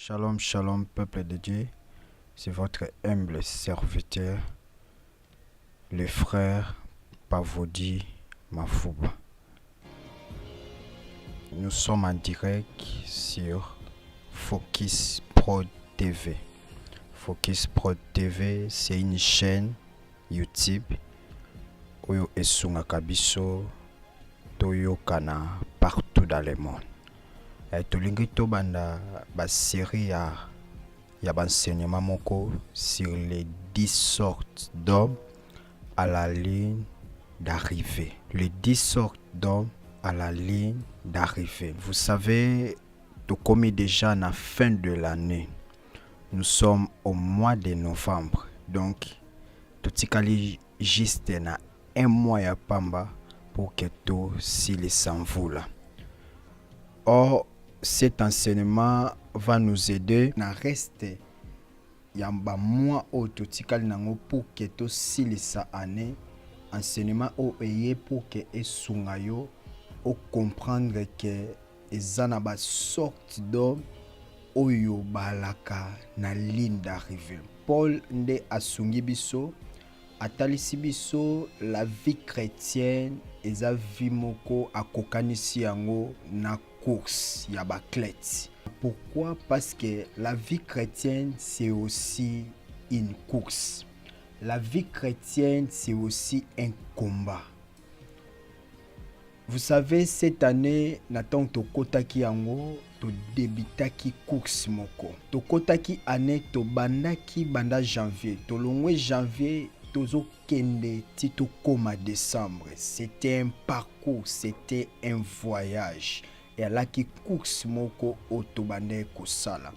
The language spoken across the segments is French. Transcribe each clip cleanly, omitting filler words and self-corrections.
Shalom, shalom, peuple de Dieu. C'est votre humble serviteur, le frère Pavodi Mafouba. Nous sommes en direct sur Focus Pro TV. Focus Pro TV, c'est une chaîne YouTube oyo esungaka biso toyokana partout dans le monde. Tolingi tobanda ba série ya enseignement moko sur les 10 sortes d'hommes à la ligne d'arrivée. Les 10 sortes d'hommes à la ligne d'arrivée. Vous savez, tout comme déjà à la fin de l'année, nous sommes au mois de novembre. Donc, tout est juste na un mois ya pamba pour que tout s'il s'envole. Or, cet enseignement va nous aider à rester yamba mois au totikali nango pour que to silisa année enseignement au eye pour que esungayo au comprendre que ezana ba sorte d'homme oyo balaka na ligne d'arrivée. Paul nde asungi biso atalisi biso la vie chrétienne eza vie moko akokanisi yango na course ya baklet. Pourquoi? Parce que la vie chrétienne c'est aussi une course. La vie chrétienne c'est aussi un combat. Vous savez, cette année natang tokotaki yango to débitaki course moko. Tokotaki année to bandaki banda janvier. To longwe janvier tozo kende tito koma décembre. C'était un parcours, c'était un voyage. Et là qui course moko otobande kosala.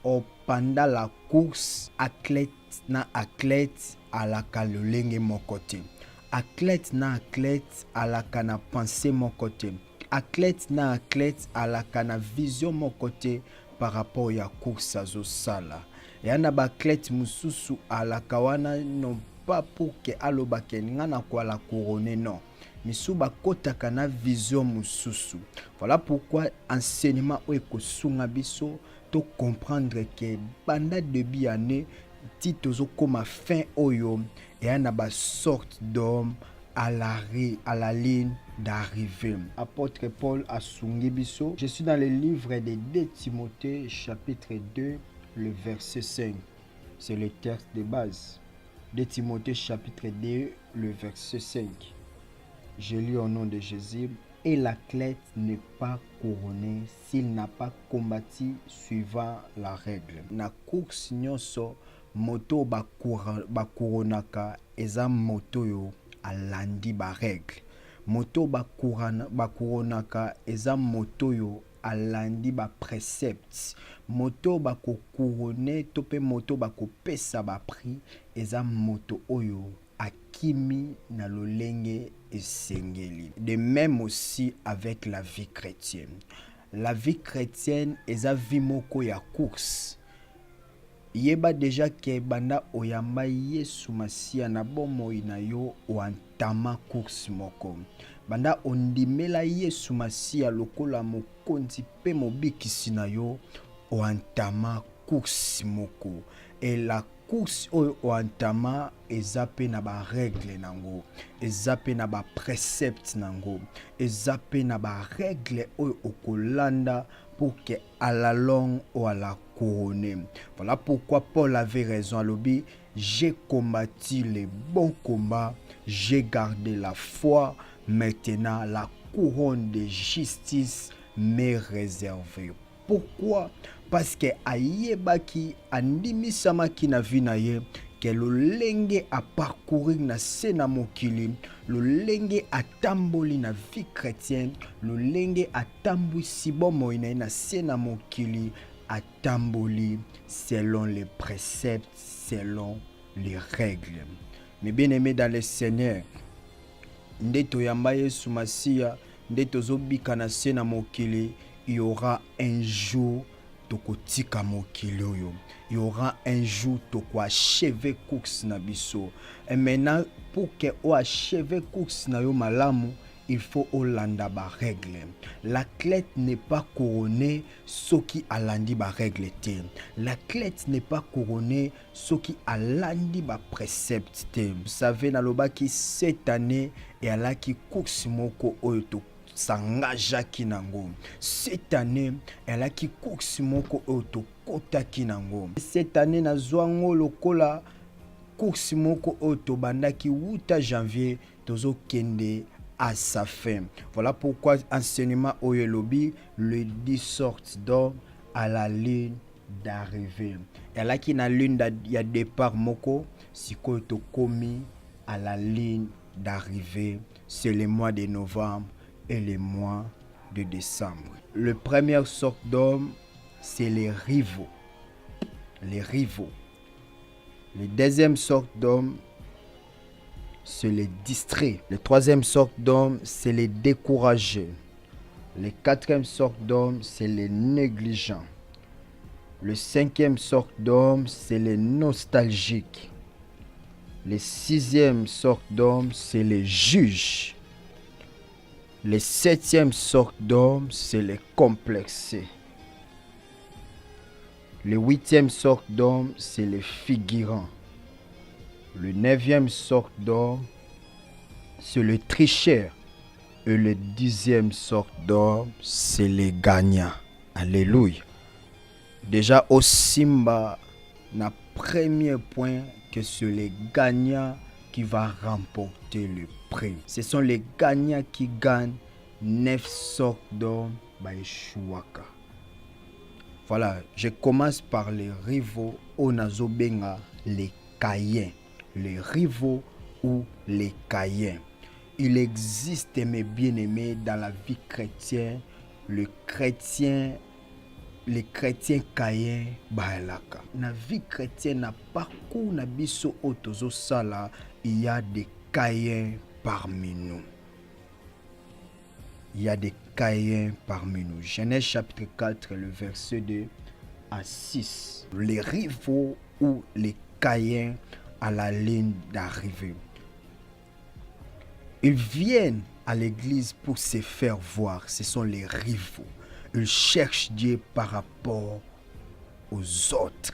Or pendant la course, athlète na athlète alaka lolenge mon côté. Athlète na athlète alaka na pensée mon côté. Athlète na athlète alaka na vision mon côté par rapport à course azo sala. Et ana ba athlète mususu alaka wana non pas pour que alobake ngana kwa la couronne non. Misuba kotaka na vision mususu. Voilà pourquoi enseignement o ekosunga biso to comprendre que banda début année titozo comme fin oyo et ana ba sorte d'homme à la ligne d'arrivée. Apôtre Paul asungi biso. Je suis dans le livre de 2 Timothée chapitre 2 le verset 5. C'est le texte de base. 2 Timothée chapitre 2 le verset 5. Je lis au nom de Jésus. Et l'athlète n'est pas couronné s'il n'a pas combattu suivant la règle. Na course nyonso moto bakuronaka eza moto yo alandi ba règle. Moto bakuronaka eza moto yo alandi ba préceptes. Moto bakokurone to pe moto bakopesa ba prix eza moto oyo akimi na lolenge esengeli. De même aussi avec la vie chrétienne. La vie chrétienne eza vie moko ya course. Yeba déjà que banda oyamba Yesu Masia na bomoi na yo oantama course moko. Banda ondimela Yesu Masia lokola mokonzi pe mobikisi na yo oantama course moko. Et la course oantama ezape na ba règle nango, ezape na ba précepte nango, ezape na ba règle okolanda pour que à la longue ou à la couronne. Voilà pourquoi Paul avait raison à l'obi. J'ai combattu les bons combats, j'ai gardé la foi. Maintenant, la couronne de justice m'est réservée. Pourquoi? Parce que ayebaki andimisamaki na vinaye que lolenge a parcourir na sena mokili, lolenge atamboli na vie chrétienne, lolenge atambui sibomo ina na sena mokili, atamboli selon les préceptes, selon les règles. Mais bien aimé dans le Seigneur, ndeto yamba Yesu Masia, ndeto zobika na sena mokili, il y aura un jour tokotika mokili oyo. Il y aura un jour toko achever course na biso. Et maintenant pour que o achever course na yo malamu, il faut olanda ba règle. L'athlète n'est pas couronné ce qui alandi ba règle te. L'athlète n'est pas couronné ce qui alandi ba précepte te. Vous savez nalobaki cette année et alaki course moko oyo s'engagea nango. Cette année elle a qui course moko oyo kotaki nango. Cette année na zwango lokola course moko oyo tobandaki 8 janvier tozo kende à sa fin. Voilà pourquoi enseignement oyo lobby le 10 sortes d'hommes à la ligne d'arrivée. Elle a qui na ligne ya départ moko sikoyo tokomi à la ligne d'arrivée. C'est le mois de novembre et le mois de décembre. Le premier sorte d'hommes, c'est les rivaux. Les rivaux. Le deuxième sorte d'hommes, c'est les distraits. Le troisième sorte d'hommes, c'est les découragés. Le quatrième sorte d'hommes, c'est les négligents. Le cinquième sorte d'hommes, c'est les nostalgiques. Le sixième sorte d'hommes, c'est les juges. Le septième sorte d'hommes, c'est les complexés. Le huitième sorte d'hommes, c'est les figurants. Le neuvième sorte d'homme, c'est le tricheur. Et le 10e sorte d'homme, c'est les gagnants. Alléluia. Déjà au Simba, na premier point que c'est les gagnants qui va remporter le prix. Ce sont les gagnants qui gagnent 9 sortes d'hommes by Shuaka. Voilà, je commence par les rivaux Onazobenga, les Caïens. Les rivaux ou les Caïens. Il existe, mes bien-aimés, dans la vie chrétienne, les chrétiens Caïens baelaka. Na vie chrétienne, na parcours na biso otozo sala, il y a des Caïens parmi nous. Il y a des Caïens parmi nous. Genèse chapitre 4, le verset 2 à 6. Les rivaux ou les Caïens à la ligne d'arrivée. Ils viennent à l'église pour se faire voir. Ce sont les rivaux. Ils cherchent Dieu par rapport aux autres.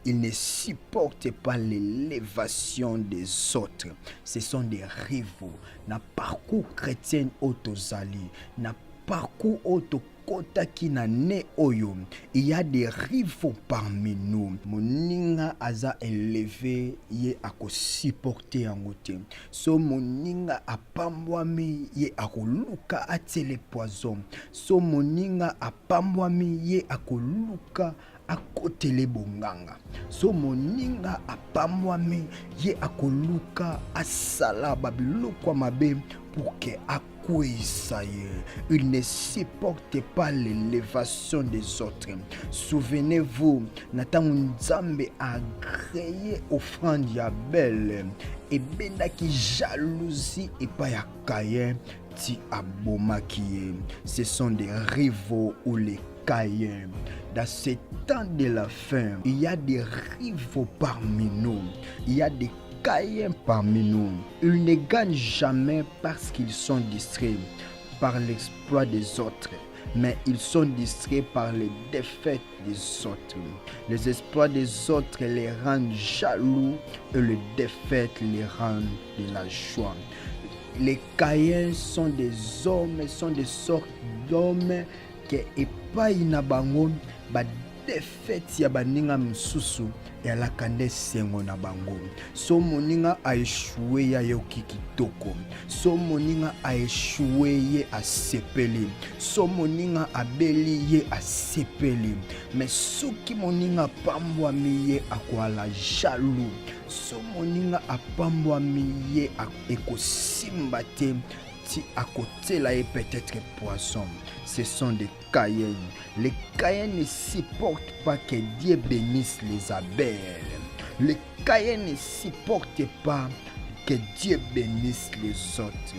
Ils ne supportent pas l'élévation des autres. Ce sont des rivaux. Na parcours chrétien autozali, na parcours autokota ki na ne oyo. Il y a des rivaux parmi nous. Moninga aza élevé ye ako supporter angote. So moninga apambwami ye ako luka atele poison. So moninga apambwami ye ako luka akotele bonganga. So moninga apamwami ye akoluka asala babiloko mabe pour que akouisaye. Il ne supporte pas l'élévation des autres. Souvenez-vous, Nathan Nzambe a créé offrande ya belle et bendaki jalousie et pas ya Caïen ti abomakiye. Ce sont des rivaux ou les Caïens. Dans ce temps de la fin, il y a des rivaux parmi nous. Il y a des Caïens parmi nous. Ils ne gagnent jamais parce qu'ils sont distraits par l'exploit des autres, mais ils sont distraits par les défaites des autres. Les exploits des autres les rendent jaloux et les défaites les rendent de la joie. Les Caïens sont des hommes, sont des sortes d'hommes qui epai na bango ba défaite ya baninga msusu ya la kande sengo na bango. So moninga a échoué ya yoki kitoko. So moninga a échoué ye a sepeli. So moninga a beli ye a sepeli. Mais soki moninga pambwa miye akwala jaloux. So moninga a pambwa miye ekosimba te ti à côté là et peut-être poisson. Ce sont des Caïens. Les Caïens ne supportent pas que Dieu bénisse les abeilles. Les Caïens ne supportent pas que Dieu bénisse les autres.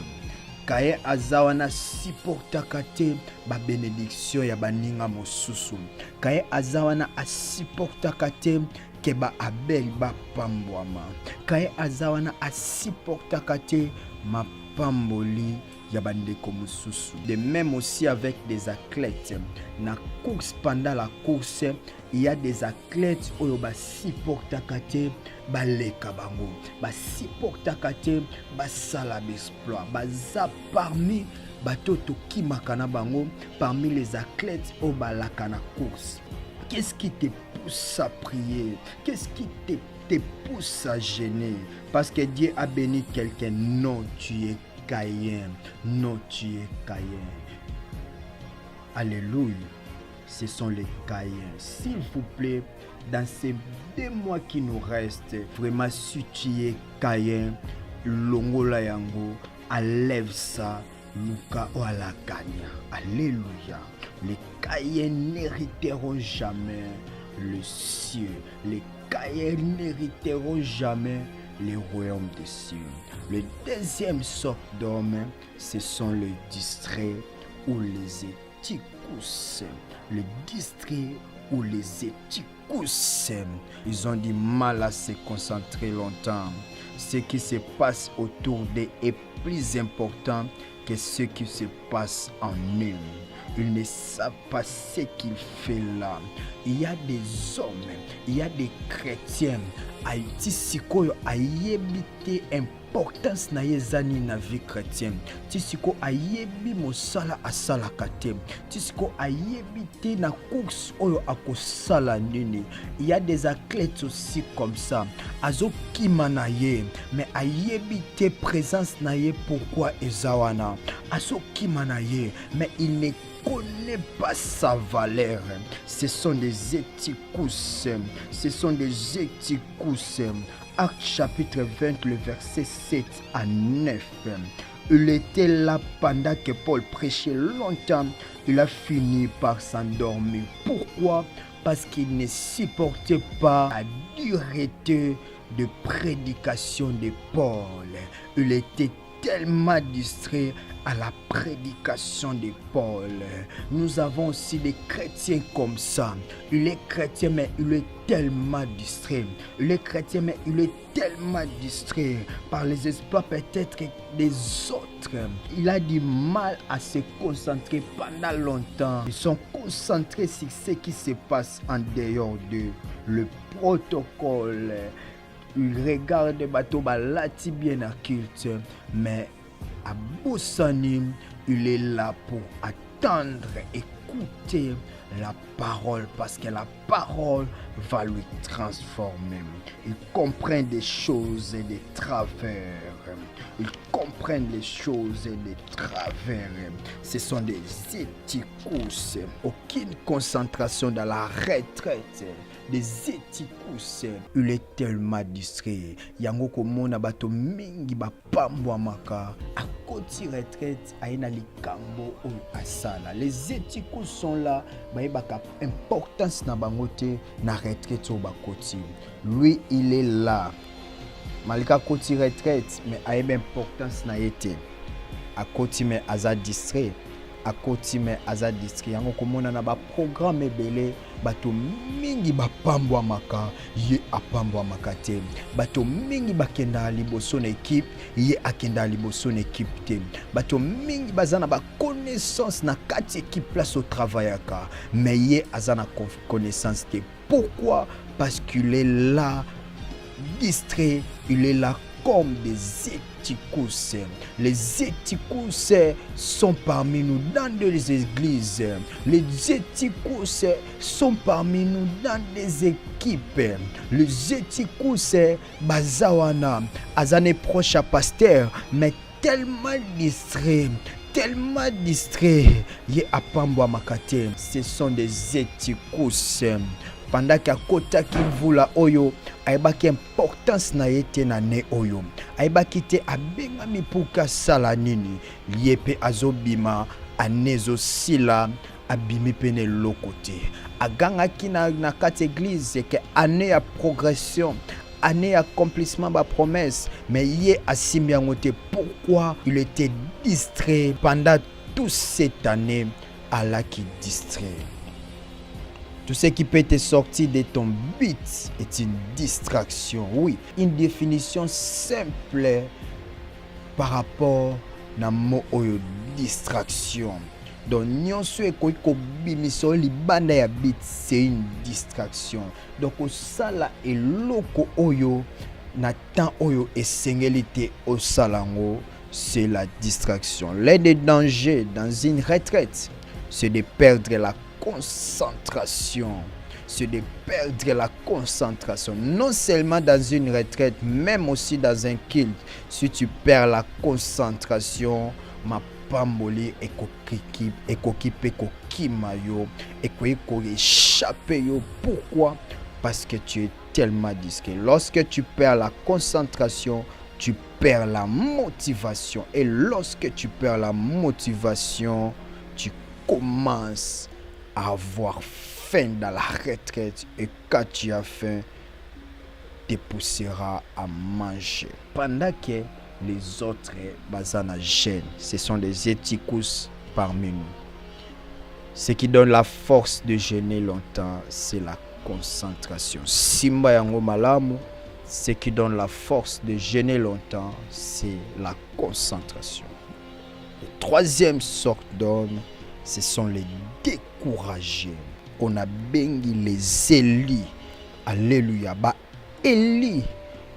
Caïen azawana supportaka te ba bénédiction ya baninga mosusu. Caïen azawana supportaka te ke ba Abel ba pambwama. Caïen azawana supportaka te ma pamboli ya bandeko mosusu. De même aussi avec des athlètes. Na course, pendant la course, il y a des athlètes oyo basiportaka te baleka bango, basiportaka te basala exploit, baza parmi bato tokimaka na bango, parmi les athlètes oyo balaka na course. Qu'est-ce qui te pousse à prier? Qu'est-ce qui te pousse à gêner? Parce que Dieu a béni quelqu'un. Non, tu es Caïn. Non, tu es Caïn. Alléluia. Ce sont les Caïns. S'il vous plaît, dans ces 2 mois qui nous restent, vraiment, si tu es Caïn, longola yango, enlève ça, Luka ou alakanya. Alléluia. Les Caïns n'hériteront jamais le ciel. Les Caïns n'hériteront jamais les royaumes des cieux. Le deuxième sorte d'homme, ce sont les distraits ou les éthicus. Les distraits ou les éthicus, ils ont du mal à se concentrer longtemps. Ce qui se passe autour d'eux est plus important que ce qui se passe en eux. Ils ne savent pas ce qu'il fait là. Il y a des hommes, il y a des chrétiens. Haïti sikoyo ayebi te importance na yezani na vie chrétienne. Tisiko ayebi mosala asalaka te. Tisiko ayebi te na course oyo akosala nini. Il y a des athlètes aussi comme ça. Azo kimana ye, mais ayebi te présence na ye pourquoi ezawana. Azo kimana ye, mais il ne connaît pas sa valeur. Ce sont des éthicus. Ce sont des éthicus. Acte chapitre 20, le verset 7 à 9. Il était là pendant que Paul prêchait longtemps. Il a fini par s'endormir. Pourquoi? Parce qu'il ne supportait pas la dureté de prédication de Paul. Il était tellement distrait à la prédication de Paul. Nous avons aussi des chrétiens comme ça. Il est chrétien, mais il est tellement distrait. Il est chrétien, mais il est tellement distrait par les espoirs peut-être des autres. Il a du mal à se concentrer pendant longtemps. Ils sont concentrés sur ce qui se passe en dehors de le protocole. Il regarde les bateaux balati bien à culte, mais à Boussani, il est là pour attendre, écouter la parole, parce que la parole va lui transformer. Il comprend des choses et des travers. Il comprend les choses et les travers. Ce sont des éthicus. Aucune concentration dans la retraite. Des éthicus. Il est tellement distrait. Yango komona bato mingi ba pambwa maka. A koti retraite aina likambo ou asala. Les éthicus sont là. Baibaka importance na bangote na retraite ou bakoti. Lui il est là. Malika koti retraite mais a une importance na été. A koti mais aza distrait. A koti mais aza distrait. Yango komona na ba programme belé. Bato mingi ba pambwa maka ye apambwa maka te. Bato mingi bakenda liboso na équipe ye akenda liboso na équipe te. Bato mingi bazana ba connaissance na kati équipe place au travail aka mais ye azana connaissance te. Pourquoi? Parce qu'il est là distrait, il est là comme des éthicus. Les éthicus sont parmi nous dans des églises. Les éthicus sont parmi nous dans des équipes. Les éthicus bazawana azane proche à pasteur mais tellement distrait. Tellement distrait, ye apambwa makate. Ce sont des éthicus. Pendant qu'à kota qui voula oyo, aibaki importance na yete na ne oyo. Aibaki te abenga mipuka sala nini. Liepe azobima anezo sila abimi pene lokote. Aganga ki na kati église que année à progression. Année accomplissement de promesse, mais il a simbiangoté. Pourquoi il était distrait pendant toute cette année? Allah qui distrait. Tout ce qui peut te sortir de ton but est une distraction. Oui, une définition simple par rapport na mo oyo distraction. Donc nyonso ekoki kobimisa libanda ya bit, c'est une distraction. Donc osala eloko oyo na temps oyo esengeli te osalango, c'est la distraction. L'un des dangers dans une retraite, c'est de perdre la concentration. C'est de perdre la concentration. Non seulement dans une retraite, même aussi dans un culte. Si tu perds la concentration, ma pamboli ekokipe kokimayo, eko échapper yo. Pourquoi? Parce que tu es tellement distrait. Lorsque tu perds la concentration, tu perds la motivation. Et lorsque tu perds la motivation, tu commences à avoir faim dans la retraite. Et quand tu as faim, te poussera à manger. Pendant que les autres bazana gênent, ce sont des éthicus parmi nous. Ce qui donne la force de jeûner longtemps, c'est la concentration. Simba yango malamu, ce qui donne la force de jeûner longtemps, c'est la concentration. La troisième sorte d'hommes, ce sont les découragés. On a bengi les Élis. Alléluia. Bah, Élie,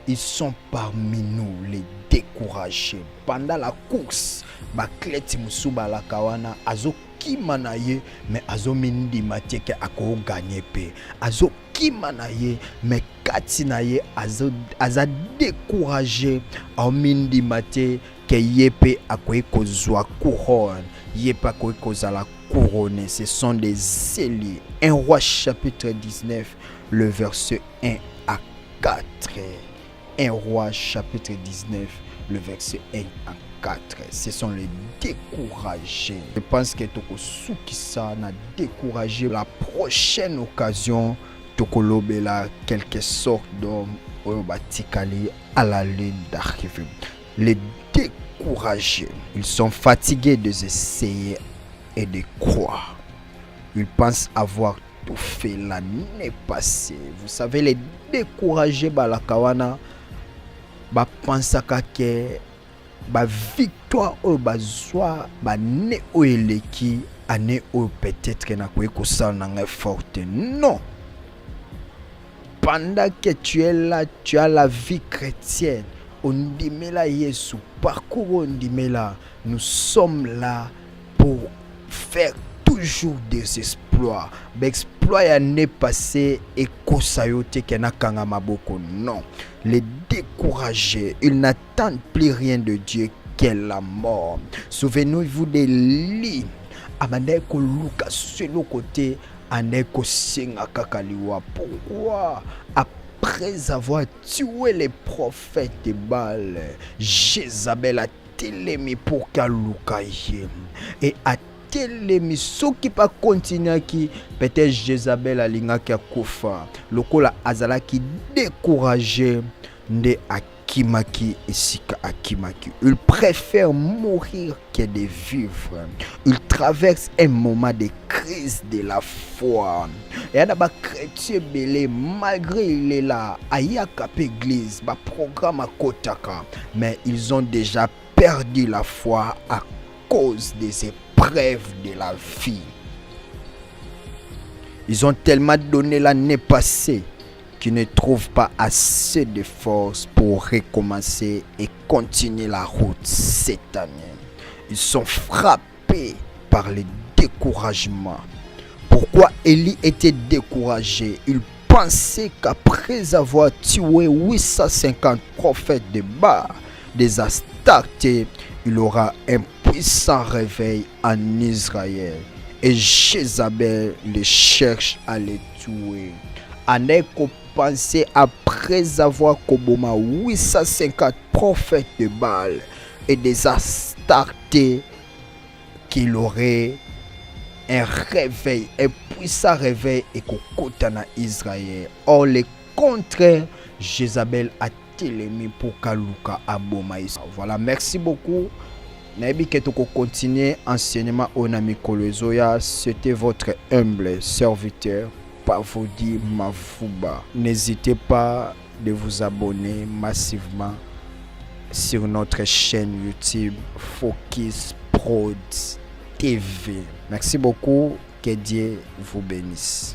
ils sont parmi nous, les découragés. Pendant la course, bah, Kleti Musuba la kawana, azo kimanaye, mais azo mindi matieke ako gagné pe. Azo kimanaye, mais katinaye, aza découragé, au mindi matie, que yepe akoye kozwa couronne, yepe akoye kozala couronné. Ce sont des Élis. 1 Roi chapitre 19, le verset 1 à 4. 1 Roi chapitre 19, le verset 1 à 4. Ce sont les découragés. Je pense que Tokosukisa n'a découragé. La prochaine occasion, Tokolobela quelque sorte d'homme Oyobatikali à la ligne d'arrivée. Les découragés, ils sont fatigués de essayer et de croire. Ils pensent avoir tout fait l'année passée. Vous savez, les découragés, la kawana, pensent que la victoire ou bazwa ne oeleki année ou peut-être na kosa na forte. Non. Pendant que tu es là, tu as la vie chrétienne. On dit là Yesu, parcours on dit là, nous sommes là pour faire toujours des exploits. L'exploit n'est passé et kosayote kenakanga maboko. Non. Les découragés, ils n'attendent plus rien de Dieu que la mort. Souvenez-vous des lits. Amandeko Luka sur le côté, Aneko Singa Kakaliwa. Pourquoi? Après avoir tué les prophètes de Baal, Jézabel a télémi pour Kaluka et a télémi ceux qui pas continuer qui peut-être Jézabel a linga qui a kufa lokola azala qui découragé de Akimaki et Sika Akimaki. Il préfère mourir que de vivre. Il traverse un moment de crise de la foi. Et il y a des chrétiens belé, malgré il est là, à Yakap église, bah programme à Kotaka, mais ils ont déjà perdu la foi à cause des épreuves de la vie. Ils ont tellement donné l'année passée qui ne trouvent pas assez de force pour recommencer et continuer la route cette année. Ils sont frappés par le découragement. Pourquoi Élie était découragé? Il pensait qu'après avoir tué 850 prophètes de Baal, des Astartés, il aura un puissant réveil en Israël. Et Jézabel le cherche à le tuer. Aneko pensait après avoir koboma 850 prophètes de Baal et des Astartés qu'il aurait un réveil, un puissant réveil et kokotana Israël. Or le contraire, Jézabel a télémi pour Kaluka Abomaïs. Voilà, merci beaucoup. Nabi Ketoko continuer enseignement Onami Kolozoya. C'était votre humble serviteur Pavodi Mafuba. N'hésitez pas de vous abonner massivement. sur notre chaîne YouTube Focus Prod TV. Merci beaucoup, que Dieu vous bénisse.